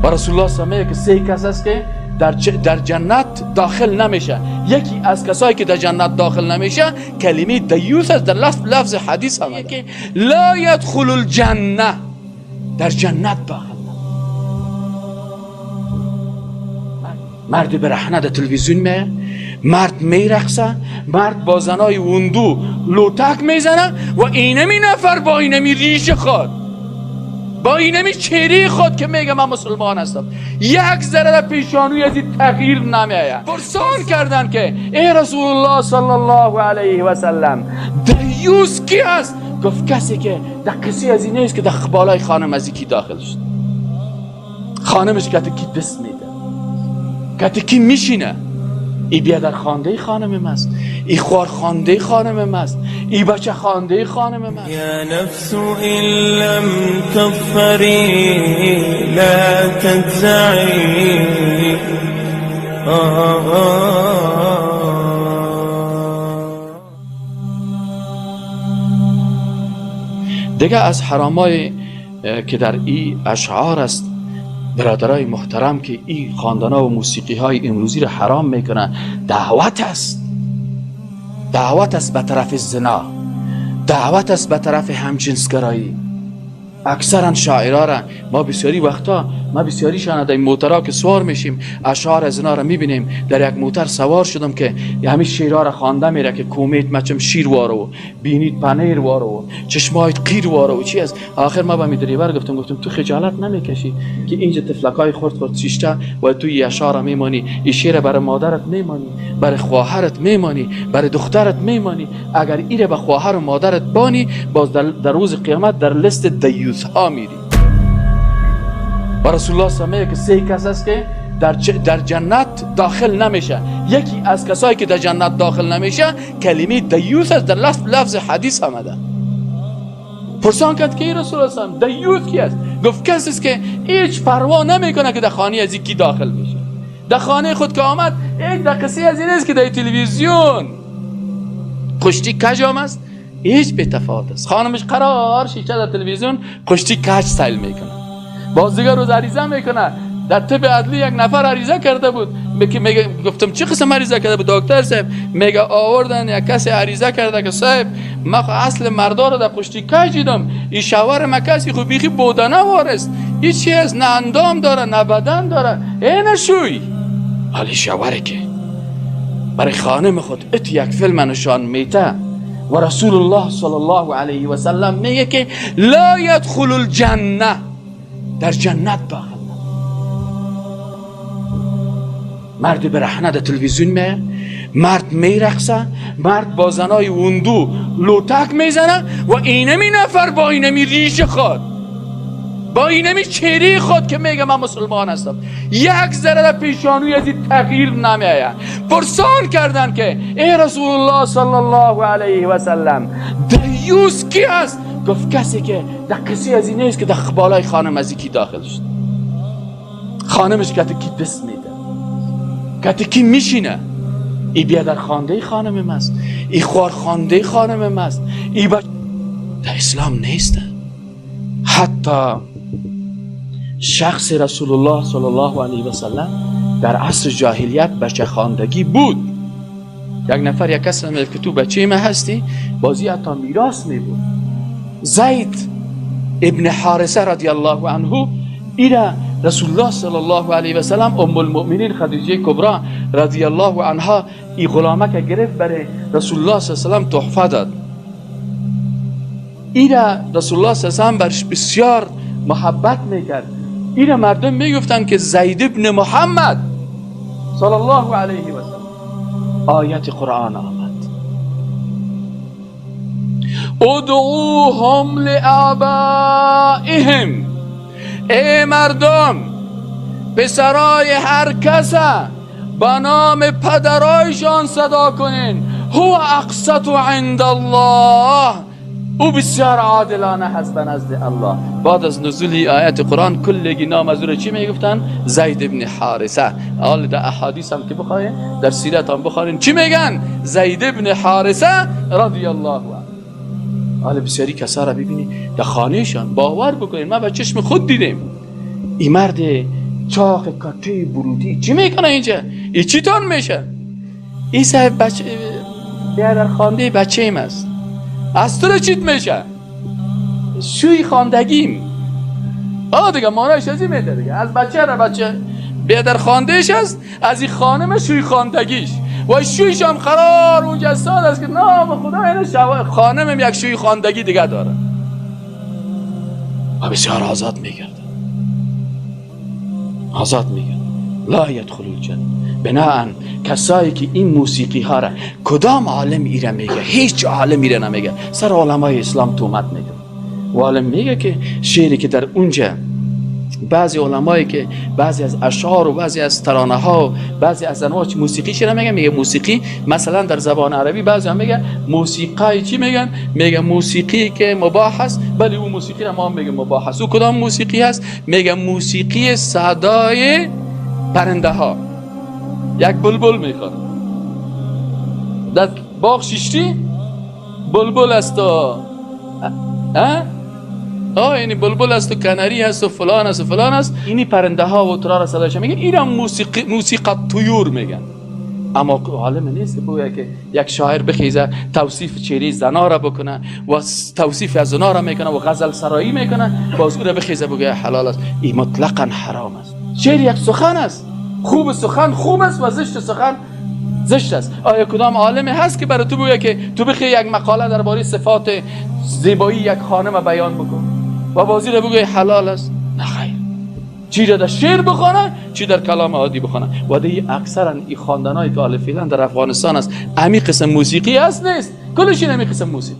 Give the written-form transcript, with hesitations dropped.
و رسول الله صلی الله علیه و سه کس است که در جنت داخل نمیشه. یکی از کسایی که در جنت داخل نمیشه کلمه دیوس است، در لفظ حدیث هم که لا يدخل الجنه، در جنت داخل. مرد برهنه در تلویزیون میه، مرد میرقصه، مرد با زنای وندو لوتک میزنه و اینمی نفر با اینمی ریش خود، با اینمی چهره خود که میگه من مسلمان هستم، یک ذره پیشانوی از این تغییر نمیآید. پرسان کردن که ای رسول الله صلی الله علیه و سلم دیوس کی است؟ گفت کسی که در کسی از این نیست که در بالای خانم از کی داخل شد. خانمش که کی دست میده، که کی میشینه، ای بیادر خانده خانم ماست، ای خوار خانده خانم ماست، ای بچه خانده خانم ماست. یا نفس ان لم تغفری لا تجزعی. دیگه از حرامای که در این اشعار است برادرای محترم که این خواندنا و موسیقی های امروزی را حرام میکنن، دعوت است به طرف زنا، دعوت است به طرف همجنسگرایی. اکثرا شاعرها را ما بسیاری وقتا، ما بسیاری شانده این موترها که سوار میشیم اشعار زنا را میبینیم. در یک موتر سوار شدم که همین شیرها را خوانده میره که کومیت مچم شیر وارو، بینید پنیر وارو، چشمایت قیر وارو چی است. آخر ما با می دریور گفتم تو خجالت نمیکشی که اینجا تفلکای خورد شیشته و تو این اشعار را میمانی؟ این شیر برای مادرت میمانی، برای خواهرت میمانی، برای دخترت میمانی. اگر ایره به خواهر و مادرت بانی، باز در روز قیامت در لیست دیوس ها میری. و رسول الله صلی الله علیه و سه کس است که در جنت داخل نمیشه. یکی از کسایی که در جنت داخل نمیشه کلمه دیوس است، در لفظ حدیث آمده. پرسان کرد که رسول الله صلی الله علیه و دیوس کی است؟ گفت کسی است که هیچ پروا نمیکنه که در خانه از کی داخل میشه. در خانه خود که آمد یک دقیقه از این است که در تلویزیون قشتی کجام است، هیچ به تفاوت است. خانمش قرار شیشه در تلویزیون قشتی کج سیل میکنه، باز دیگر روز عریضه میکنه. در طب عدلی یک نفر عریضه کرده بود، میگه گفتم چه قسم عریضه کرده بود؟ دکتر صاحب میگه آوردن یک کسی عریضه کرده که صاحب ما اصل مردا رو در قشتی کج دیدم، این شوهر ما کسی خو بیخی بودنه وارست، هیچ چیز نه اندام داره نه بدن داره، اینه شوی. حالی شوهره که برای خانم خود ات یک فیلم نشان میته و رسول الله صلی الله علیه و سلم میگه که لا يدخل الجنه، در جنت داخل. مرد برهنه در تلویزیون میه، مرد میرقصه، مرد با زنای وندو لوتک میزنه و اینمی نفر با اینمی ریش خود، با اینمی چهره خود که میگه من مسلمان هستم، یک ذره پیشانوی از این تغییر نمیآید. پرسان کردن که ای رسول الله صلی الله علیه و سلم دیوس کی است؟ گفت کسی که در کسی از این نیست که در بالای خانم از کی داخل شد. خانمش که کی دست میده، که کی میشینه، ای بیادر خانده خانم ماست، ای خوار خانده خانم ماست، ای در اسلام نیست. حتی شخص رسول الله صلی الله علیه و سلم در عصر جاهلیت بچه خواندگی بود. یک نفر یک کس میگفت که تو بچه ما هستی، بازی حتی میراث میبود. زید ابن حارثه رضی الله عنه ایره رسول الله صلی الله علیه و سلم ام المؤمنین خدیجه کبرا رضی الله عنها ای غلامه که گرفت برای رسول الله صلی الله علیه و سلم تحفه داد. ایره رسول الله صلی الله علیه و سلم برش بسیار محبت میکرد. ایره مردم میگفتن که زید ابن محمد صلی الله علیه و سلم. آیت قرآن آمد ادعوهم لآبائهم، ای مردم پسرای هر کس به نام پدرایشان صدا کنین، هو اقسط عند الله، او بسیار عادلانه هست به نزد الله. بعد از نزول آیت قرآن کلگی نام از او چی میگفتن؟ زید ابن حارثه. حال در احادیث هم که بخواین، در سیرت هم بخواین چی میگن؟ زید ابن حارثه رضی الله عنه. حال بسیاری کسا را ببینی در خانهشان، باور بکنین ما به چشم خود دیدیم. این مرد چاق کته برودی چی میکنه اینجا؟ این چی تون میشه؟ این صاحب بچه بیا در خانده بچه ایم است. از تو رو چیت میشه؟ شوی خاندگیم. دیگه مانایش از این میده دیگه. از بچه در بچه بیا در خاندهش است، از این خانم شوی خاندگیش و شویش هم قرار اونجا استاد است که نام خدا اینه خانم یک شوی خاندگی دیگه داره و بسیار آزاد میگرد. آزاد میگرد. لا یدخل الجنه. بناهن کسایی که این موسیقی ها را، کدام عالم ایره میگه؟ هیچ عالم ایره نمیگه. سر علمای اسلام تومت میگه و عالم میگه که شعری که در اونجا بعضی علمایی که بعضی از اشعار و بعضی از ترانه ها و بعضی از انواع موسیقی چی میگن؟ میگه موسیقی مثلا در زبان عربی بعضی هم میگن موسیقی چی میگن؟ میگه موسیقی که مباح است. ولی اون موسیقی رو ما هم میگه مباح است. او کدام موسیقی هست؟ میگه موسیقی صدای پرنده ها. یک بلبل میخواد در باغ شیشتی بلبل است و اینی بلبل است و کنری است و فلان است و فلان است. اینی پرنده ها و ترا را صدایش میگن. اینا موسیقی طیور میگن. اما عالم نیست که بگه که یک شاعر بخیزه توصیف چهره زنا را بکنه و توصیف از زنا را میکنه و غزل سرایی میکنه باز او را بخیزه بگه حلال است. این مطلقاً حرام است. شعر یک سخن است. خوب سخن خوب است و زشت سخن زشت است. آیا کدام عالمی هست که برای تو بگه که تو بخی یک مقاله درباره صفات زیبایی یک خانم بیان بکن و بازی را بگه حلال است؟ نه خیر. چی را در شعر بخونه چی در کلام عادی بخونه. و دی اکثرا این خواندنای که حال فعلا در افغانستان است امی قسم موسیقی است نیست. کلش این امی قسم موسیقی.